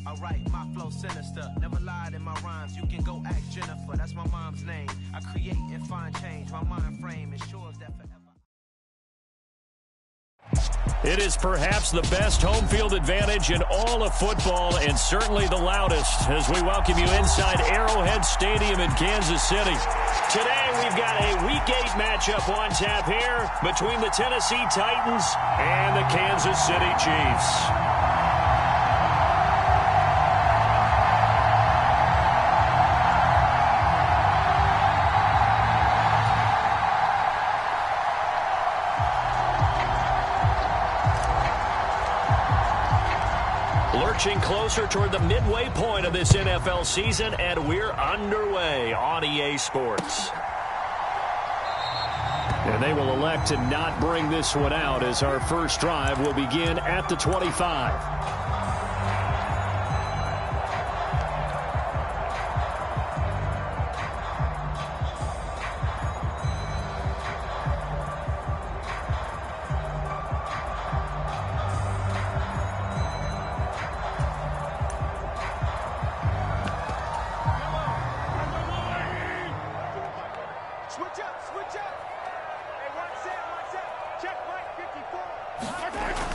Alright, my flow sinister. Never lied in my rhymes. You can go ask Jennifer. That's my mom's name. I create and find change. My mind frame ensures that forever. It is perhaps the best home field advantage in all of football and certainly the loudest as we welcome you inside Arrowhead Stadium in Kansas City. Today we've got a Week 8 matchup on tap here between the Tennessee Titans and the Kansas City Chiefs. Lurching closer toward the midway point of this NFL season, and we're underway on EA Sports. And they will elect to not bring this one out as our first drive will begin at the 25.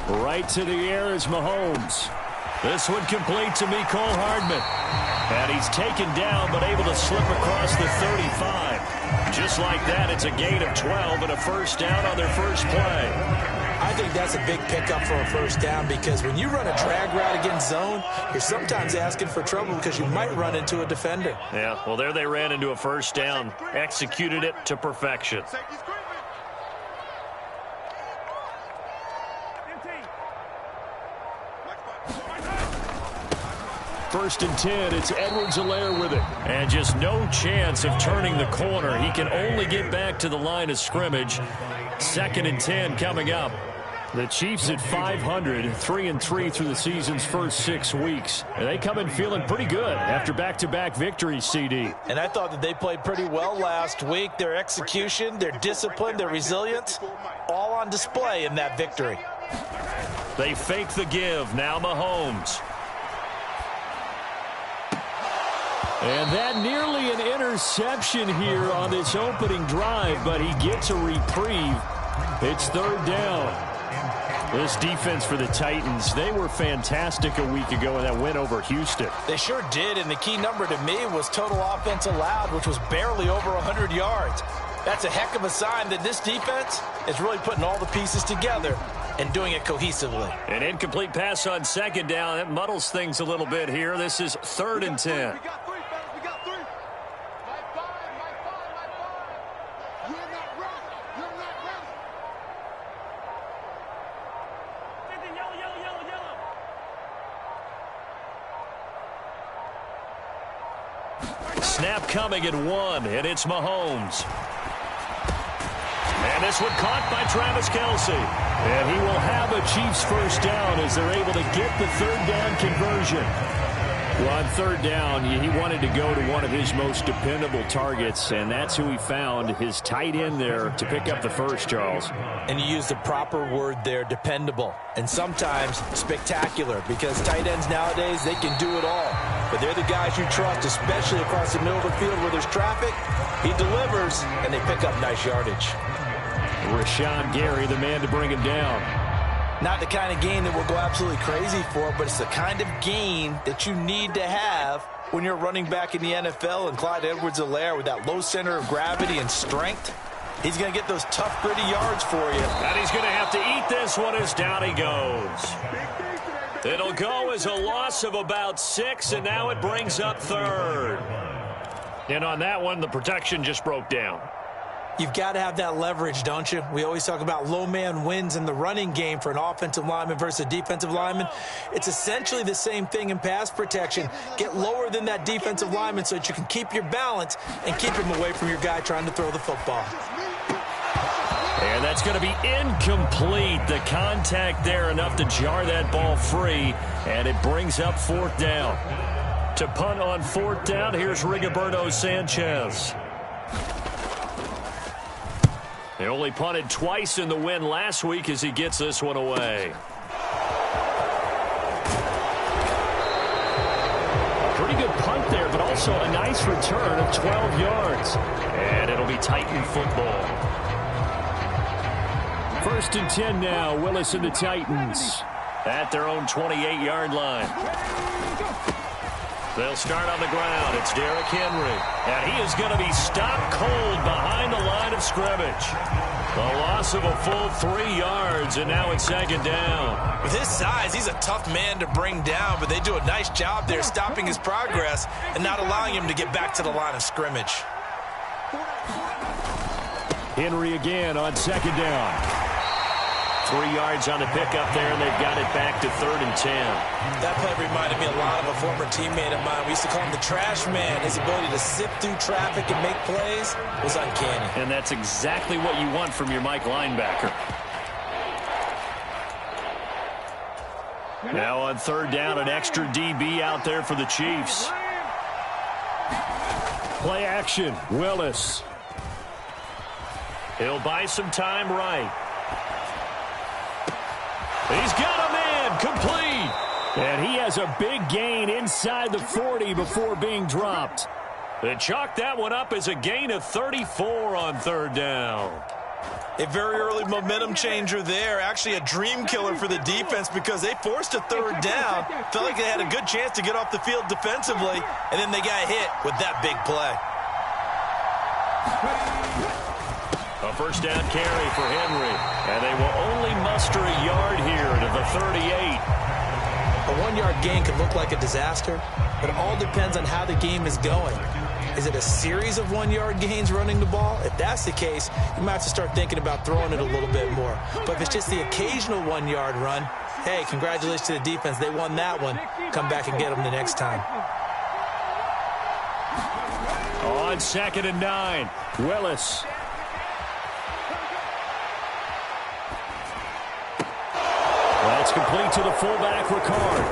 Right to the air is Mahomes. This one complete to Mecole Hardman. And he's taken down but able to slip across the 35. Just like that, it's a gain of 12 and a first down on their first play. I think that's a big pickup for a first down because when you run a drag route against zone, you're sometimes asking for trouble because you might run into a defender. Yeah, well, there they ran into a first down, executed it to perfection. First and 10, it's Edwards-Helaire with it. And just no chance of turning the corner. He can only get back to the line of scrimmage. Second and 10 coming up. The Chiefs at 500, 3-3 through the season's first 6 weeks. And they come in feeling pretty good after back-to-back victories, CD. And I thought that they played pretty well last week. Their execution, their discipline, their resilience, all on display in that victory. They fake the give. Now Mahomes. And that nearly an interception here on this opening drive, but he gets a reprieve. It's third down. This defense for the Titans, they were fantastic a week ago in that win over Houston. They sure did, and the key number to me was total offense allowed, which was barely over 100 yards. That's a heck of a sign that this defense is really putting all the pieces together and doing it cohesively. An incomplete pass on second down. That muddles things a little bit here. This is third and 10. Snap coming at 1, and it's Mahomes. And this one caught by Travis Kelce. And he will have a Chiefs first down as they're able to get the third down conversion. Well, on third down, he wanted to go to one of his most dependable targets, and that's who he found, his tight end there to pick up the first, Charles. And you used the proper word there, dependable, and sometimes spectacular, because tight ends nowadays, they can do it all. But they're the guys you trust, especially across the middle of the field where there's traffic. He delivers, and they pick up nice yardage. Rashawn Gary, the man to bring him down. Not the kind of gain that we'll go absolutely crazy for, but it's the kind of gain that you need to have when you're running back in the NFL. And Clyde Edwards-Helaire with that low center of gravity and strength, he's going to get those tough, gritty yards for you. And he's going to have to eat this one as down he goes. It'll go as a loss of about 6, and now it brings up third. And on that one, the protection just broke down. You've got to have that leverage, don't you? We always talk about low man wins in the running game for an offensive lineman versus a defensive lineman. It's essentially the same thing in pass protection. Get lower than that defensive lineman so that you can keep your balance and keep him away from your guy trying to throw the football. And that's going to be incomplete. The contact there enough to jar that ball free, and it brings up fourth down. To punt on fourth down, here's Rigoberto Sanchez. They only punted twice in the win last week as he gets this one away. Pretty good punt there, but also a nice return of 12 yards. And it'll be Titan football. 1st and 10 now. Willis and the Titans at their own 28-yard line. They'll start on the ground. It's Derrick Henry. And he is going to be stopped cold behind the line of scrimmage. A loss of a full 3 yards, and now it's 2nd down. With his size, he's a tough man to bring down, but they do a nice job there stopping his progress and not allowing him to get back to the line of scrimmage. Henry again on 2nd down. 3 yards on the pickup there, and they've got it back to 3rd and 10. That play reminded me a lot of a former teammate of mine. We used to call him the trash man. His ability to sift through traffic and make plays was uncanny. And that's exactly what you want from your Mike linebacker. Now on 3rd down, an extra DB out there for the Chiefs. Play action, Willis. He'll buy some time right. He's got a man, complete. And he has a big gain inside the 40 before being dropped. They chalked that one up as a gain of 34 on 3rd down. A very early momentum changer there. Actually a dream killer for the defense because they forced a 3rd down. Felt like they had a good chance to get off the field defensively, and then they got hit with that big play. A 1st down carry for Henry. And they will only muster a yard here to the 38. A 1-yard gain can look like a disaster, but it all depends on how the game is going. Is it a series of 1-yard gains running the ball? If that's the case, you might have to start thinking about throwing it a little bit more. But if it's just the occasional 1-yard run, hey, congratulations to the defense. They won that one. Come back and get them the next time. On 2nd and 9, Willis. That's complete to the fullback, Ricard.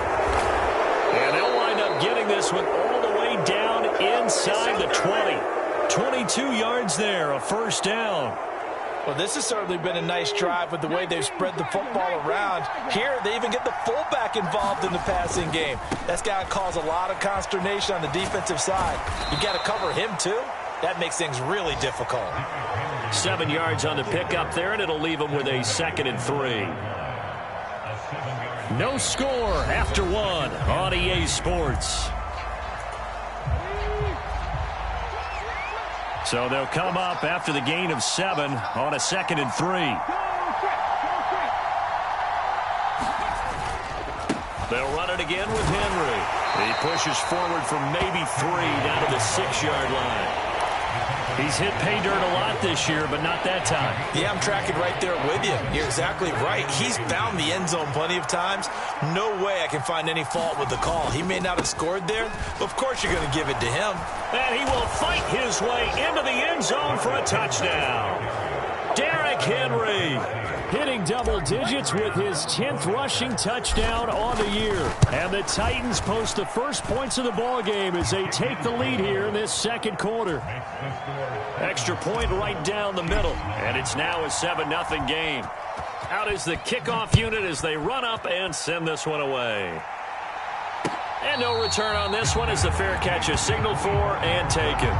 And they'll wind up getting this one all the way down inside the 20. 22 yards there, a 1st down. Well, this has certainly been a nice drive with the way they've spread the football around. Here, they even get the fullback involved in the passing game. That's got to cause a lot of consternation on the defensive side. You got to cover him, too. That makes things really difficult. 7 yards on the pickup there, and it'll leave them with a 2nd and 3. No score after 1 on EA Sports. So they'll come up after the gain of 7 on a 2nd and 3. They'll run it again with Henry. He pushes forward from maybe 3 down to the 6-yard line. He's hit pay dirt a lot this year, but not that time. Yeah, I'm tracking right there with you. You're exactly right. He's found the end zone plenty of times. No way I can find any fault with the call. He may not have scored there, but of course you're going to give it to him. And he will fight his way into the end zone for a touchdown. Derrick Henry hitting double digits with his 10th rushing touchdown on the year. And the Titans post the first points of the ball game as they take the lead here in this 2nd quarter. Extra point right down the middle, and it's now a 7-0 game. Out is the kickoff unit as they run up and send this one away. And no return on this one as the fair catch is signaled for and taken.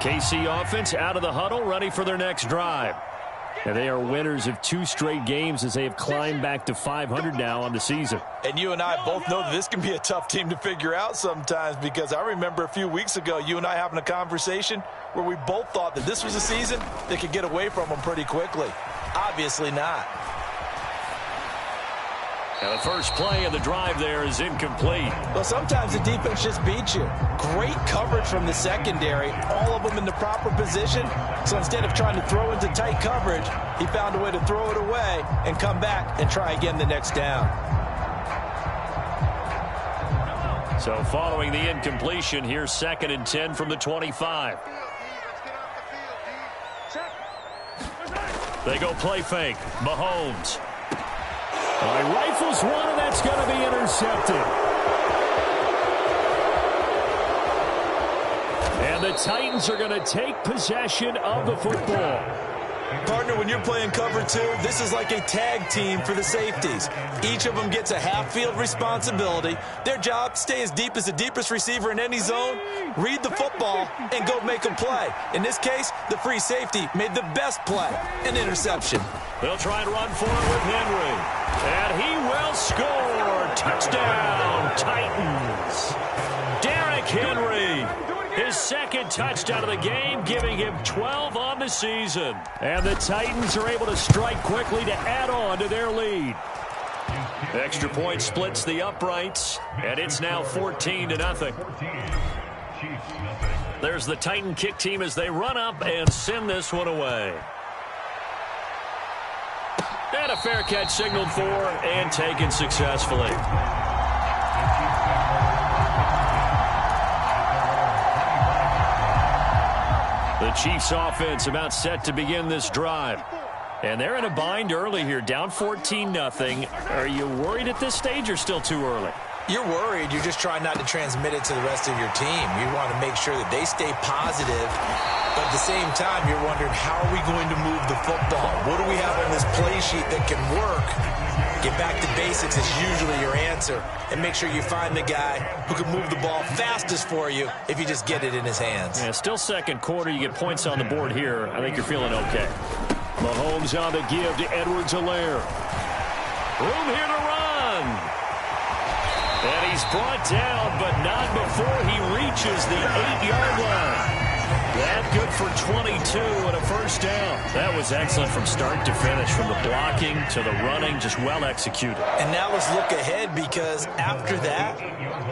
KC offense out of the huddle, ready for their next drive. And they are winners of 2 straight games as they have climbed back to 500 now on the season. And you and I both know that this can be a tough team to figure out sometimes, because I remember a few weeks ago you and I having a conversation where we both thought that this was a season that could get away from them pretty quickly. Obviously not. Now the first play of the drive there is incomplete. Well, sometimes the defense just beats you. Great coverage from the secondary, all of them in the proper position. So instead of trying to throw into tight coverage, he found a way to throw it away and come back and try again the next down. So following the incompletion, here's 2nd and 10 from the 25. They go play fake. Mahomes. He rifles one, and that's going to be intercepted. And the Titans are going to take possession of the football. Partner, when you're playing cover two, this is like a tag team for the safeties. Each of them gets a half-field responsibility. Their job, stay as deep as the deepest receiver in any zone, read the football, and go make a play. In this case, the free safety made the best play, an interception. They'll try and run for it with Henry. And he will score. Touchdown, Titans. Derrick Henry. His second touchdown of the game, giving him 12 on the season. And the Titans are able to strike quickly to add on to their lead. Extra point splits the uprights, and it's now 14-0. There's the Titan kick team as they run up and send this one away. And a fair catch signaled for and taken successfully. The Chiefs offense about set to begin this drive. And they're in a bind early here, down 14-0. Are you worried at this stage or still too early? You're worried. You're just trying not to transmit it to the rest of your team. You want to make sure that they stay positive. But at the same time, you're wondering, how are we going to move the football? What do we have on this play sheet that can work? Get back to basics is usually your answer. And make sure you find the guy who can move the ball fastest for you if you just get it in his hands. Yeah, still second quarter. You get points on the board here. I think you're feeling okay. Mahomes on the give to Edwards-Helaire. Room here to run. And he's brought down, but not before he reaches the 8-yard line. That good for 22 and a first down. That was excellent from start to finish, from the blocking to the running, just well executed. And now let's look ahead, because after that,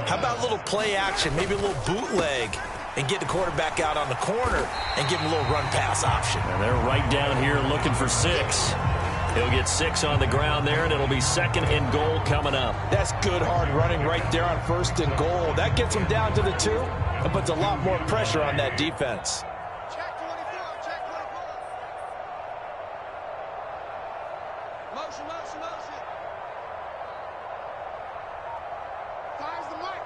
how about a little play action, maybe a little bootleg, and get the quarterback out on the corner and give him a little run-pass option. And they're right down here looking for 6. He'll get 6 on the ground there, and it'll be second and goal coming up. That's good hard running right there on first and goal. That gets him down to the 2 and puts a lot more pressure on that defense. Check 24, check 24. Motion, motion, motion. Finds the mic,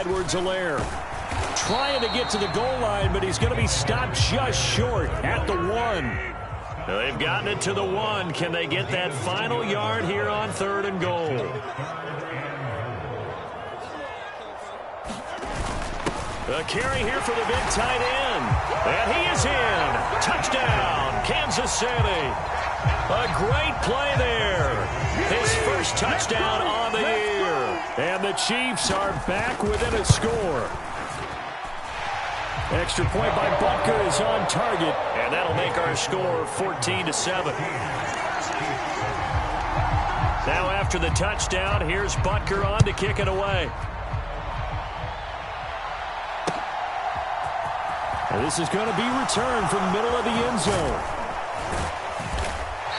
Edwards-Helaire trying to get to the goal line, but he's going to be stopped just short at the 1. They've gotten it to the 1. Can they get that final yard here on third and goal? A carry here for the big tight end. And he is in. Touchdown, Kansas City. A great play there. His first touchdown on the year. And the Chiefs are back within a score. Extra point by Butker is on target, and that'll make our score 14-7. Now after the touchdown, here's Butker on to kick it away. And this is going to be returned from middle of the end zone.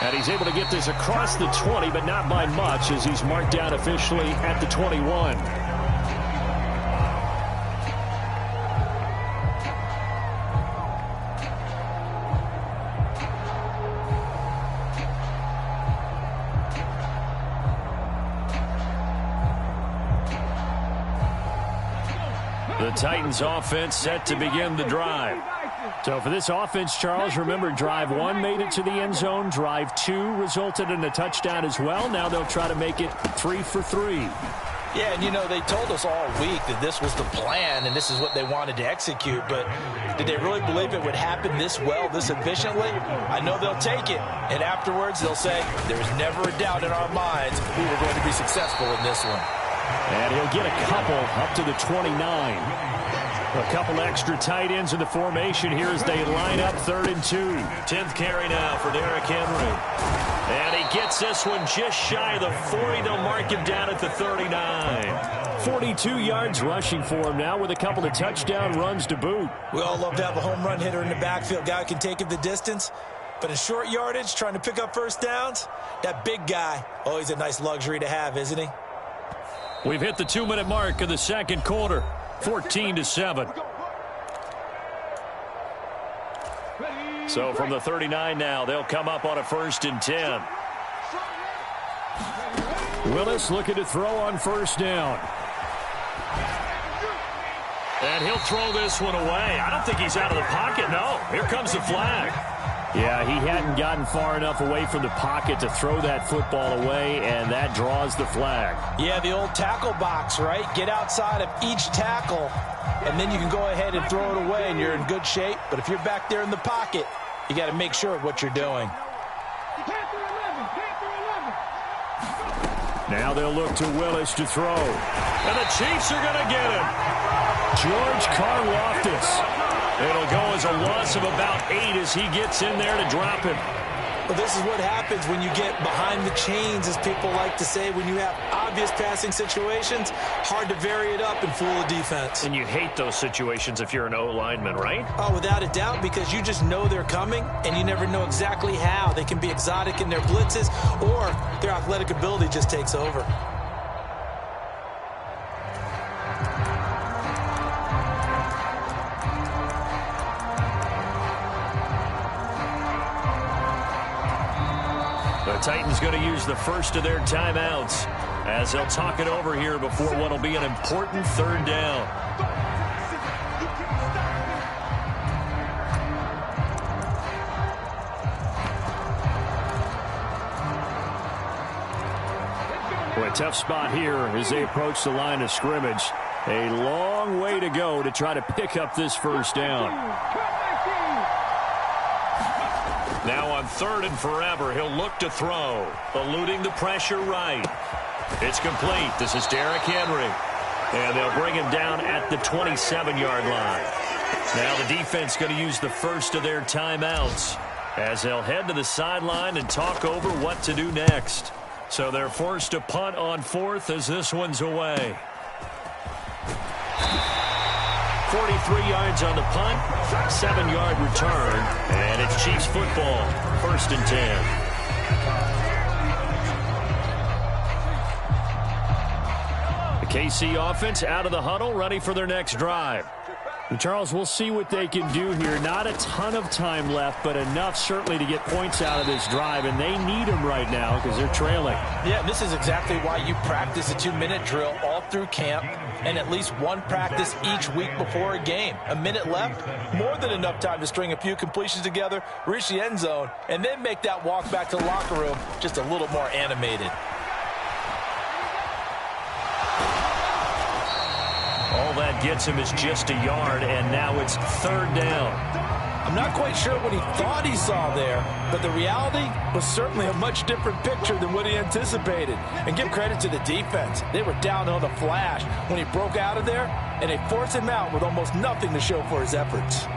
And he's able to get this across the 20, but not by much, as he's marked down officially at the 21. The Titans offense set to begin the drive. So for this offense, Charles, remember drive 1 made it to the end zone. Drive 2 resulted in a touchdown as well. Now they'll try to make it 3 for 3. Yeah, and you know, they told us all week that this was the plan and this is what they wanted to execute, but did they really believe it would happen this well, this efficiently? I know they'll take it, and afterwards they'll say, there's never a doubt in our minds we were going to be successful in this one. And he'll get a couple up to the 29. A couple extra tight ends in the formation here as they line up 3rd and 2. 10th carry now for Derrick Henry. And he gets this one just shy of the 40. They'll mark him down at the 39. 42 yards rushing for him now with a couple of touchdown runs to boot. We all love to have a home run hitter in the backfield. Guy who can take it the distance. But in short yardage, trying to pick up first downs, that big guy, always a nice luxury to have, isn't he? We've hit the 2-minute mark of the second quarter. 14-7. So from the 39 now, they'll come up on a 1st and 10. Willis looking to throw on 1st down. And he'll throw this one away. I don't think he's out of the pocket, no. Here comes the flag. Yeah, he hadn't gotten far enough away from the pocket to throw that football away, and that draws the flag. Yeah, the old tackle box, right? Get outside of each tackle, and then you can go ahead and throw it away, and you're in good shape. But if you're back there in the pocket, you got to make sure of what you're doing. Now they'll look to Willis to throw. And the Chiefs are going to get him. George Karlaftis. It'll go as a loss of about 8 as he gets in there to drop him. Well, this is what happens when you get behind the chains, as people like to say. When you have obvious passing situations, hard to vary it up and fool a defense. And you hate those situations if you're an O-lineman, right? Oh, without a doubt, because you just know they're coming, and you never know exactly how. They can be exotic in their blitzes, or their athletic ability just takes over. The Titans going to use the first of their timeouts as they'll talk it over here before what will be an important 3rd down. Well, a tough spot here as they approach the line of scrimmage. A long way to go to try to pick up this 1st down. Now on 3rd and forever, he'll look to throw, eluding the pressure right. It's complete. This is Derrick Henry. And they'll bring him down at the 27-yard line. Now the defense going to use the first of their timeouts as they'll head to the sideline and talk over what to do next. So they're forced to punt on 4th as this one's away. 43 yards on the punt, 7-yard return, and it's Chiefs football, 1st and 10. The KC offense out of the huddle, ready for their next drive. And Charles, we'll see what they can do here. Not a ton of time left, but enough certainly to get points out of this drive, and they need them right now because they're trailing. Yeah, this is exactly why you practice a 2-minute drill all through camp and at least one practice each week before a game. A minute left, more than enough time to string a few completions together, reach the end zone, and then make that walk back to the locker room just a little more animated. All that gets him is just a yard, and now it's 3rd down. I'm not quite sure what he thought he saw there, but the reality was certainly a much different picture than what he anticipated. And give credit to the defense. They were down on the flash when he broke out of there, and they forced him out with almost nothing to show for his efforts.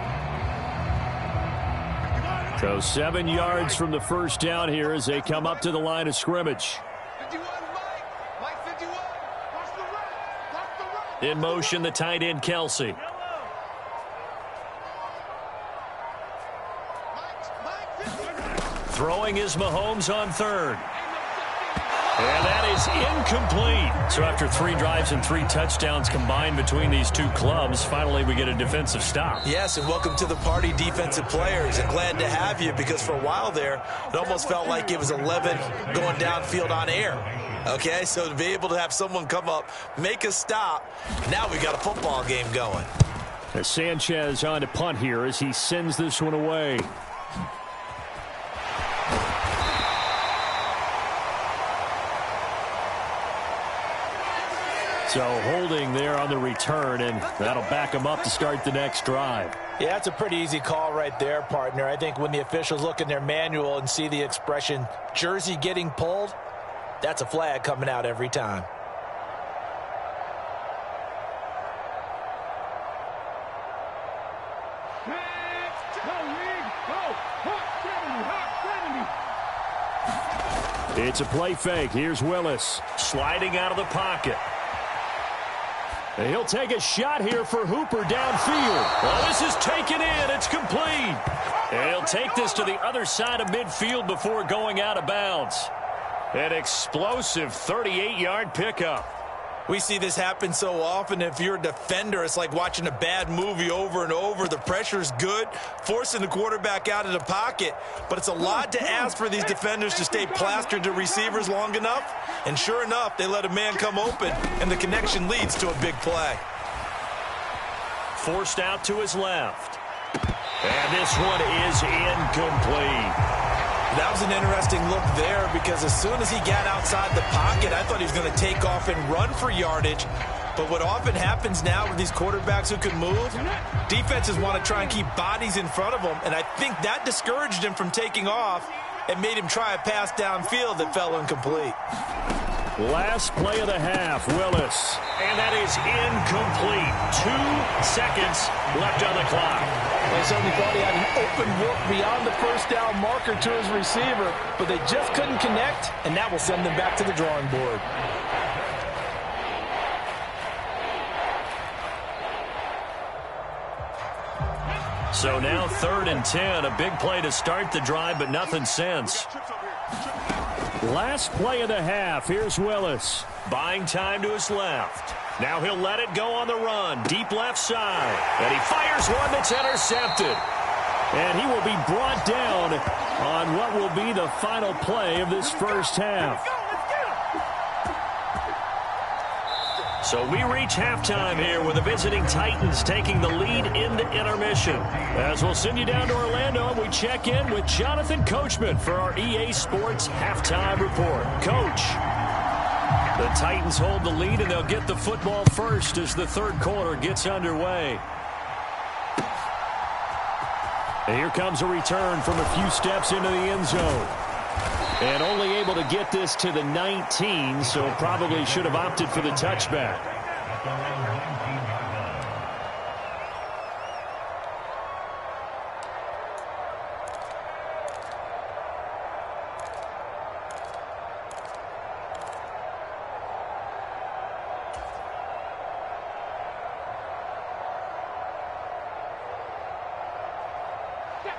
So 7 yards from the 1st down here as they come up to the line of scrimmage. In motion, the tight end, Kelsey. Throwing is Mahomes on 3rd. And that is incomplete. So after 3 drives and 3 touchdowns combined between these two clubs, finally we get a defensive stop. Yes, and welcome to the party, defensive players. And glad to have you, because for a while there, it almost felt like it was 11 going downfield on air. Okay, so to be able to have someone come up, make a stop, now we got a football game going. As Sanchez on to punt here as he sends this one away. So holding there on the return, and that'll back him up to start the next drive. Yeah, it's a pretty easy call right there, partner. I think when the officials look in their manual and see the expression jersey getting pulled, that's a flag coming out every time. It's a play fake. Here's Willis. Sliding out of the pocket. And he'll take a shot here for Hooper downfield. Well, this is taken in. It's complete. And he'll take this to the other side of midfield before going out of bounds. An explosive 38-yard pickup. We see this happen so often. If you're a defender, it's like watching a bad movie over and over. The pressure's good, forcing the quarterback out of the pocket. But it's a lot to ask for these defenders to stay plastered to receivers long enough. And sure enough, they let a man come open, and the connection leads to a big play. Forced out to his left. And this one is incomplete. That was an interesting look there because as soon as he got outside the pocket, I thought he was going to take off and run for yardage. But what often happens now with these quarterbacks who can move, defenses want to try and keep bodies in front of them, and I think that discouraged him from taking off and made him try a pass downfield that fell incomplete. Last play of the half, Willis. And that is incomplete. 2 seconds left on the clock. They certainly thought he had an open look beyond the first down marker to his receiver, but they just couldn't connect, and that will send them back to the drawing board. So now 3rd and 10. A big play to start the drive, but nothing since. Last play of the half. Here's Willis. Buying time to his left. Now he'll let it go on the run. Deep left side. And he fires one that's intercepted. And he will be brought down on what will be the final play of this first half. So we reach halftime here with the visiting Titans taking the lead in the intermission. As we'll send you down to Orlando, and we check in with Jonathan Coachman for our EA Sports Halftime Report. Coach, the Titans hold the lead, and they'll get the football first as the third quarter gets underway. And here comes a return from a few steps into the end zone. And only able to get this to the 19, so probably should have opted for the touchback.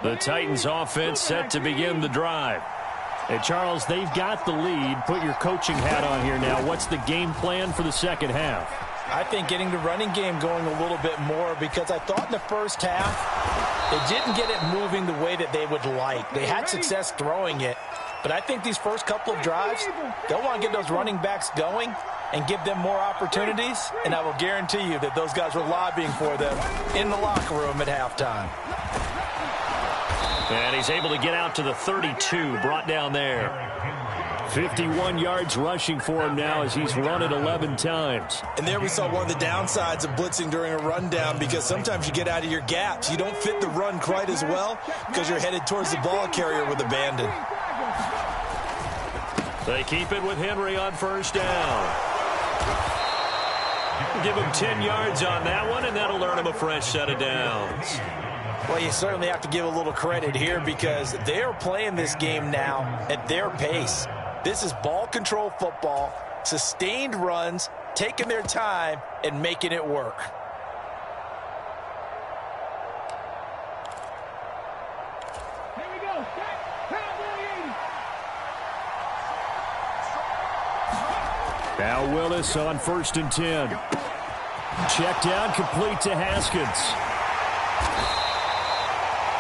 The Titans offense set to begin the drive. Hey, Charles, they've got the lead. Put your coaching hat on here now. What's the game plan for the second half? I think getting the running game going a little bit more because I thought in the first half they didn't get it moving the way that they would like. They had success throwing it, but I think these first couple of drives, they'll want to get those running backs going and give them more opportunities, and I will guarantee you that those guys were lobbying for them in the locker room at halftime. And he's able to get out to the 32, brought down there. 51 yards rushing for him now as he's run it 11 times. And there we saw one of the downsides of blitzing during a rundown because sometimes you get out of your gaps. You don't fit the run quite as well because you're headed towards the ball carrier with abandon. They keep it with Henry on first down. Give him 10 yards on that one, and that'll earn him a fresh set of downs. Well, you certainly have to give a little credit here because they're playing this game now at their pace. This is ball control football, sustained runs, taking their time and making it work. Here we go. Now Willis on 1st and 10. Check down, complete to Haskins.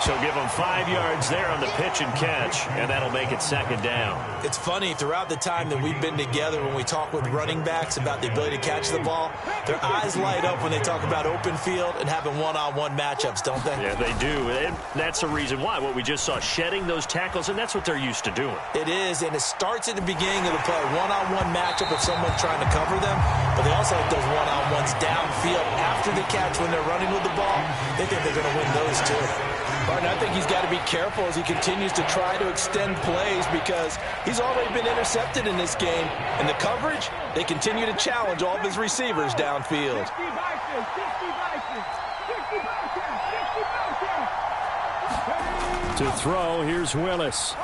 So give him 5 yards there on the pitch and catch, and that'll make it second down. It's funny, throughout the time that we've been together, when we talk with running backs about the ability to catch the ball, their eyes light up when they talk about open field and having one-on-one matchups, don't they? Yeah, they do. And that's the reason why. What we just saw, shedding those tackles, and that's what they're used to doing. It is, and it starts at the beginning of the play. One-on-one matchup if someone's trying to cover them, but they also like those one-on-ones downfield after the catch when they're running with the ball. They think they're going to win those too. Martin, I think he's got to be careful as he continues to try to extend plays because he's already been intercepted in this game. And the coverage, they continue to challenge all of his receivers downfield. To throw, here's Willis.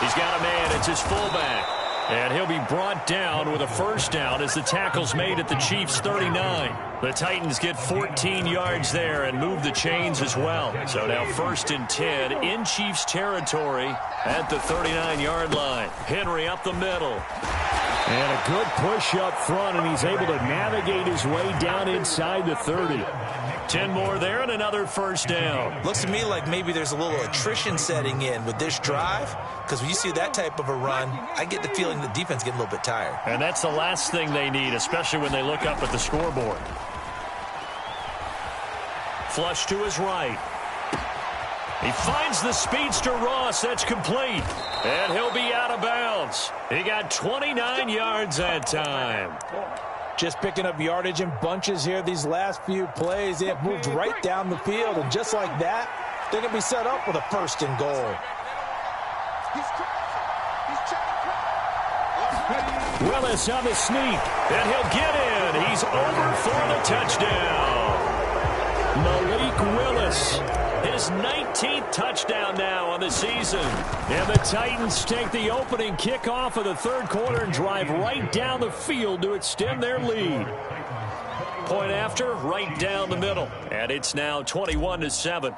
He's got a man. It's his fullback. And he'll be brought down with a first down as the tackle's made at the Chiefs' 39. The Titans get 14 yards there and move the chains as well. So now 1st and 10 in Chiefs territory at the 39-yard line. Henry up the middle. And a good push up front, and he's able to navigate his way down inside the 30. 10 more there and another first down. Looks to me like maybe there's a little attrition setting in with this drive, because when you see that type of a run, I get the feeling the defense getting a little bit tired. And that's the last thing they need, especially when they look up at the scoreboard. Flush to his right. He finds the speedster Ross. That's complete. And he'll be out of bounds. He got 29 yards that time. Just picking up yardage in bunches here these last few plays. They have moved right down the field, and just like that, they're going to be set up with a 1st and goal. Willis on the sneak. And he'll get in. He's over for the touchdown. Malik Willis. His 19th touchdown now on the season. And the Titans take the opening kickoff of the 3rd quarter and drive right down the field to extend their lead. Point after, right down the middle. And it's now 21-7.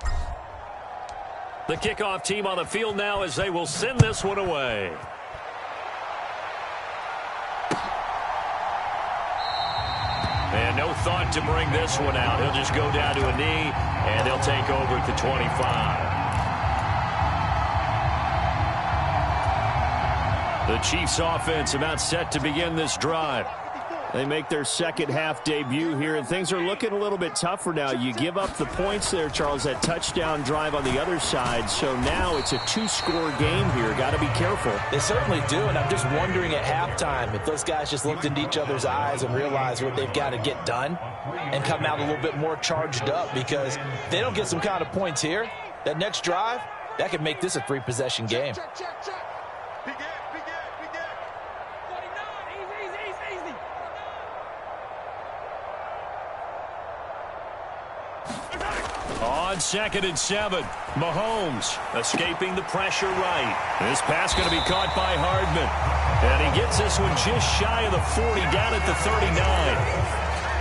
The kickoff team on the field now as they will send this one away. And no thought to bring this one out. He'll just go down to a knee, and they'll take over at the 25. The Chiefs offense about set to begin this drive. They make their second half debut here, and things are looking a little bit tougher now. You give up the points there, Charles, that touchdown drive on the other side. So now it's a 2-score game here. Got to be careful. They certainly do, and I'm just wondering at halftime if those guys just looked into each other's eyes and realized what they've got to get done and come out a little bit more charged up, because if they don't get some kind of points here, that next drive, that could make this a 3-possession game. On 2nd and 7, Mahomes escaping the pressure right. This pass going to be caught by Hardman. And he gets this one just shy of the 40, down at the 39.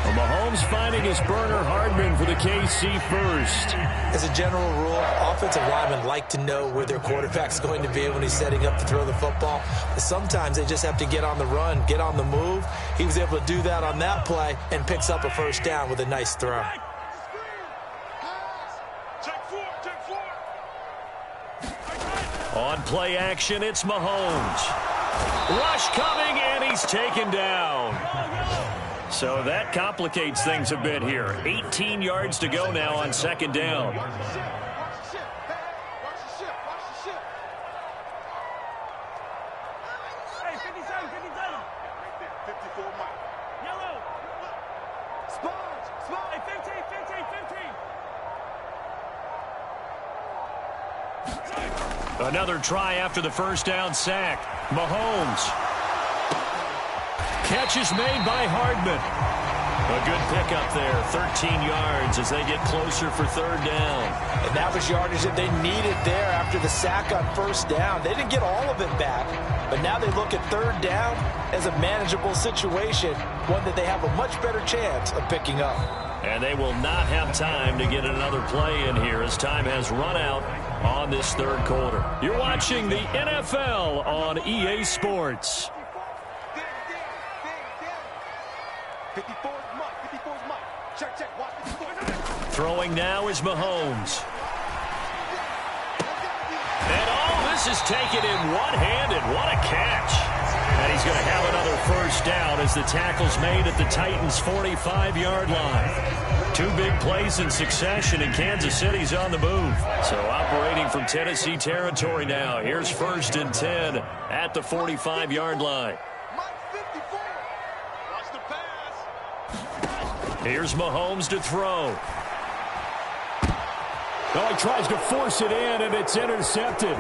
Well, Mahomes finding his burner, Hardman for the KC first. As a general rule, offensive linemen like to know where their quarterback's going to be when he's setting up to throw the football. But sometimes they just have to get on the run, get on the move. He was able to do that on that play and picks up a first down with a nice throw. On play action, it's Mahomes. Rush coming, and he's taken down. So that complicates things a bit here. 18 yards to go now on 2nd down. Hey, 57, 57. 54 Mike. Yellow. Sponge. Hey, 15, 15, 15. Another try after the first down sack. Mahomes. Catch is made by Hardman. A good pickup there, 13 yards as they get closer for 3rd down. And that was yardage that they needed there after the sack on 1st down. They didn't get all of it back, but now they look at 3rd down as a manageable situation, one that they have a much better chance of picking up. And they will not have time to get another play in here as time has run out on this 3rd quarter. You're watching the NFL on EA Sports. 54's Mike. 54's Mike. Check. Watch 54. Throwing now is Mahomes. And all this is taken in one-handed. What a catch. And he's going to have another first down as the tackle's made at the Titans' 45-yard line. 2 big plays in succession, and Kansas City's on the move. So operating from Tennessee territory now. Here's 1st and 10 at the 45-yard line. Here's Mahomes to throw. Well, he tries to force it in, and it's intercepted.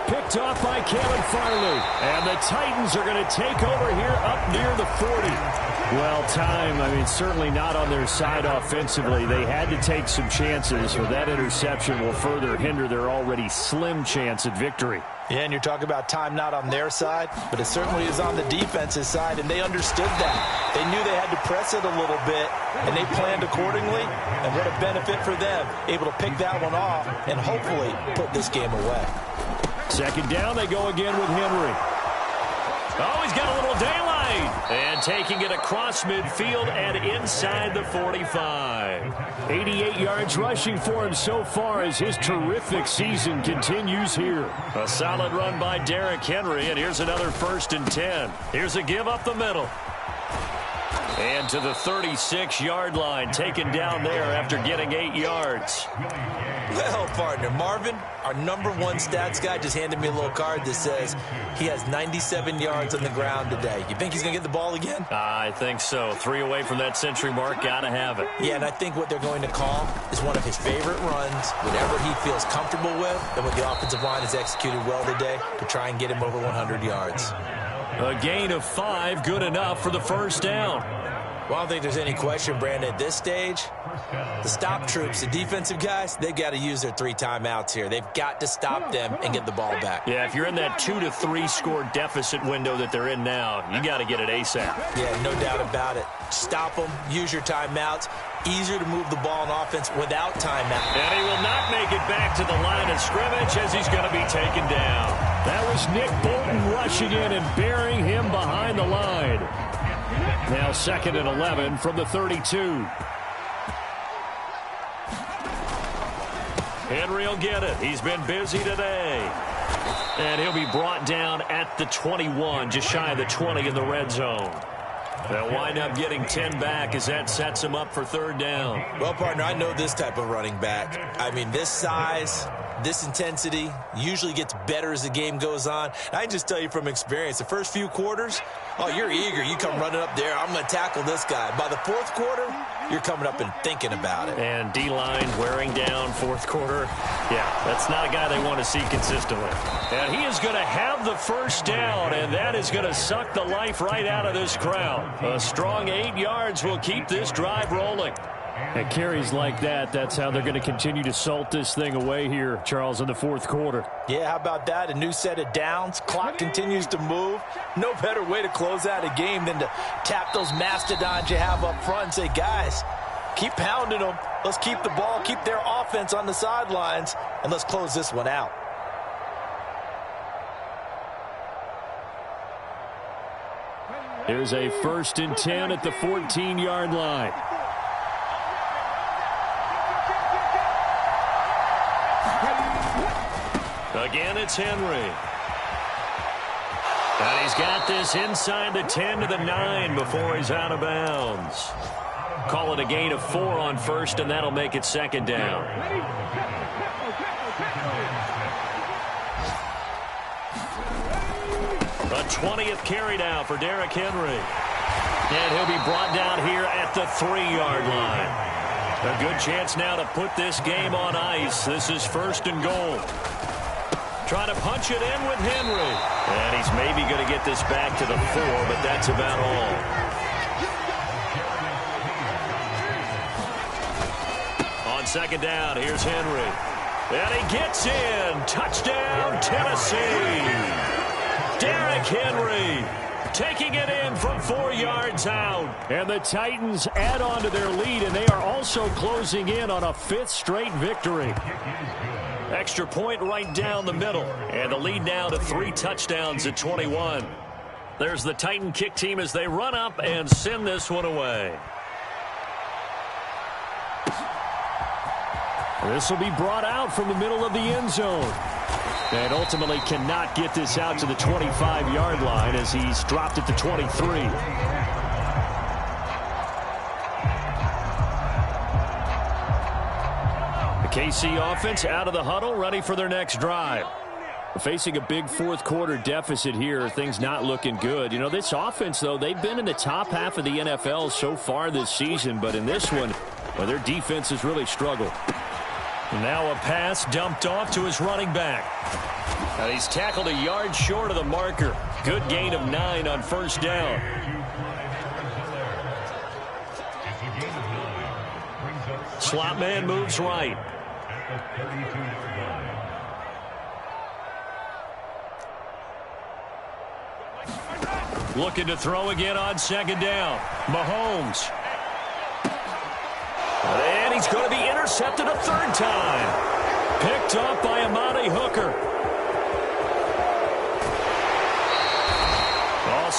Picked off by Caleb Farley. And the Titans are going to take over here up near the 40. Well, time, certainly not on their side offensively. They had to take some chances, but that interception will further hinder their already slim chance at victory. Yeah, and you're talking about time not on their side, but it certainly is on the defense's side, and they understood that. They knew they had to press it a little bit, and they planned accordingly, and what a benefit for them, able to pick that one off and hopefully put this game away. 2nd down, they go again with Henry. Oh, he's got a little daylight. right. And taking it across midfield and inside the 45. 88 yards rushing for him so far as his terrific season continues here. A solid run by Derrick Henry, and here's another 1st and 10. Here's a give up the middle. And to the 36-yard line, taken down there after getting 8 yards. Well, partner, Marvin, our #1 stats guy, just handed me a little card that says he has 97 yards on the ground today. You think he's going to get the ball again? I think so. 3 away from that century mark. Got to have it. Yeah, and I think what they're going to call is one of his favorite runs, whatever he feels comfortable with, and what the offensive line has executed well today to try and get him over 100 yards. A gain of 5, good enough for the 1st down. Well, I don't think there's any question, Brandon, at this stage, the stop troops, the defensive guys, they've got to use their 3 timeouts here. They've got to stop them and get the ball back. Yeah, if you're in that 2 to 3 score deficit window that they're in now, you got to get it ASAP. Yeah, no doubt about it. Stop them, use your timeouts. Easier to move the ball on offense without timeout. And he will not make it back to the line of scrimmage as he's going to be taken down. That was Nick Bolton rushing in and burying him behind the line. Now 2nd and 11 from the 32. Henry will get it. He's been busy today. And he'll be brought down at the 21, just shy of the 20 in the red zone. They'll wind up getting 10 back as that sets him up for 3rd down. Well, partner, I know this type of running back. I mean, this size, this intensity usually gets better as the game goes on. I can just tell you from experience, the first few quarters, oh, you're eager. You come running up there. I'm going to tackle this guy. By the 4th quarter, you're coming up and thinking about it. And D-line wearing down 4th quarter. Yeah, that's not a guy they want to see consistently. And he is going to have the 1st down, and that is going to suck the life right out of this crowd. A strong 8 yards will keep this drive rolling. At carries like that, that's how they're going to continue to salt this thing away here, Charles, in the 4th quarter. Yeah, how about that? A new set of downs. Clock continues to move. No better way to close out a game than to tap those mastodons you have up front and say, guys, keep pounding them. Let's keep the ball, keep their offense on the sidelines, and let's close this one out. Here's a 1st and 10 at the 14-yard line. Again, it's Henry. And he's got this inside the 10 to the 9 before he's out of bounds. Call it a gain of 4 on 1st, and that'll make it 2nd down. A 20th carry now for Derrick Henry. And he'll be brought down here at the 3-yard line. A good chance now to put this game on ice. This is 1st and goal. Trying to punch it in with Henry. And he's maybe going to get this back to the 4, but that's about all. On 2nd down, here's Henry. And he gets in. Touchdown, Tennessee. Derrick Henry taking it in from 4 yards out. And the Titans add on to their lead, and they are also closing in on a 5th straight victory. Extra point right down the middle. And the lead now to 3 touchdowns at 21. There's the Titan kick team as they run up and send this one away. This will be brought out from the middle of the end zone. And ultimately cannot get this out to the 25-yard line as he's dropped at the 23. KC offense out of the huddle, ready for their next drive. Facing a big 4th quarter deficit here, things not looking good. You know, this offense, though, they've been in the top half of the NFL so far this season, but in this one, well, their defense has really struggled. Now a pass dumped off to his running back. And he's tackled a yard short of the marker. Good gain of 9 on 1st down. Slot man moves right. Looking to throw again on 2nd down. Mahomes. And he's going to be intercepted a 3rd time. Picked up by Amani Hooker.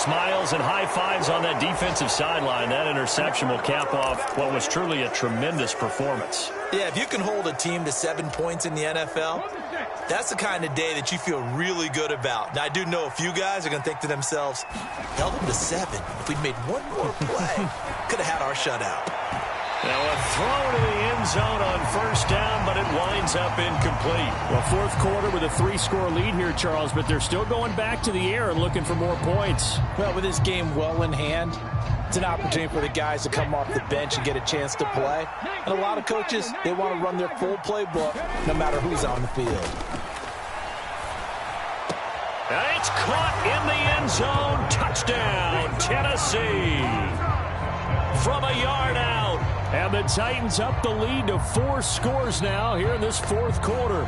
Smiles and high fives on that defensive sideline. That interception will cap off what was truly a tremendous performance. Yeah, if you can hold a team to 7 points in the NFL, that's the kind of day that you feel really good about. Now, I do know a few guys are going to think to themselves, held them to 7. If we'd made one more play, could have had our shutout. Now a throw to the end zone on first down, but it winds up incomplete. Well, fourth quarter with a 3-score lead here, Charles, but they're still going back to the air and looking for more points. Well, with this game well in hand, it's an opportunity for the guys to come off the bench and get a chance to play. And a lot of coaches, they want to run their full playbook no matter who's on the field. And it's caught in the end zone. Touchdown, Tennessee. From a yard out. And the Titans up the lead to 4 scores now here in this fourth quarter.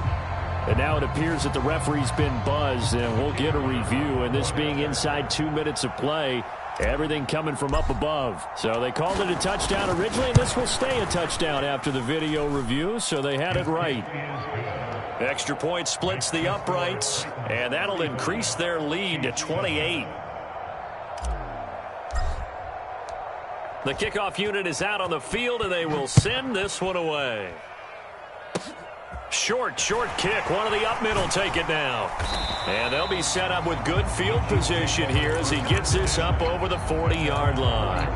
And now it appears that the referee's been buzzed, and we'll get a review. And this being inside 2 minutes of play, everything coming from up above. So they called it a touchdown originally, and this will stay a touchdown after the video review, so they had it right. Extra point splits the uprights, and that'll increase their lead to 28. The kickoff unit is out on the field, and they will send this one away. Short kick. One of the up mid will take it now. And they'll be set up with good field position here as he gets this up over the 40-yard line.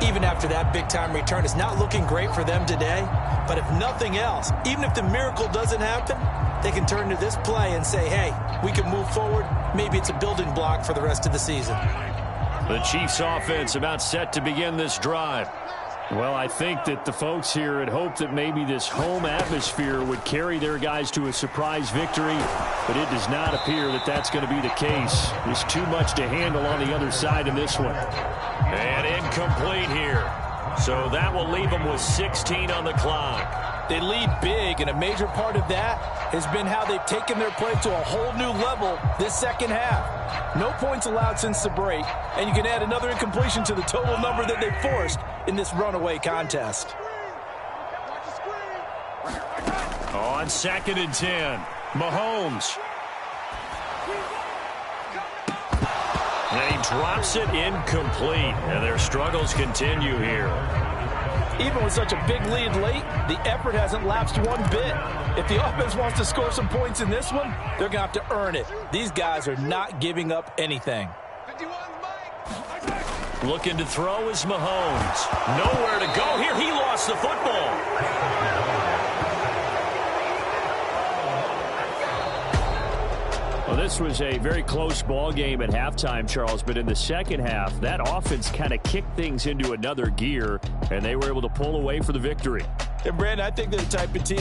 Even after that big-time return, it's not looking great for them today. But if nothing else, even if the miracle doesn't happen, they can turn to this play and say, hey, we can move forward. Maybe it's a building block for the rest of the season. The Chiefs offense about set to begin this drive. Well, I think that the folks here had hoped that maybe this home atmosphere would carry their guys to a surprise victory, but it does not appear that that's going to be the case. There's too much to handle on the other side in this one. And incomplete here. So that will leave them with 16 on the clock. They lead big, and a major part of that has been how they've taken their play to a whole new level this second half. No points allowed since the break, and you can add another incompletion to the total number that they forced in this runaway contest. On 2nd and 10, Mahomes. And he drops it incomplete, and their struggles continue here. Even with such a big lead late, the effort hasn't lapsed one bit. If the offense wants to score some points in this one, they're going to have to earn it. These guys are not giving up anything. Looking to throw is Mahomes. Nowhere to go here. He lost the football. Well, this was a very close ball game at halftime, Charles, but in the second half, that offense kind of kicked things into another gear, and they were able to pull away for the victory. And, Brandon, I think they're the type of team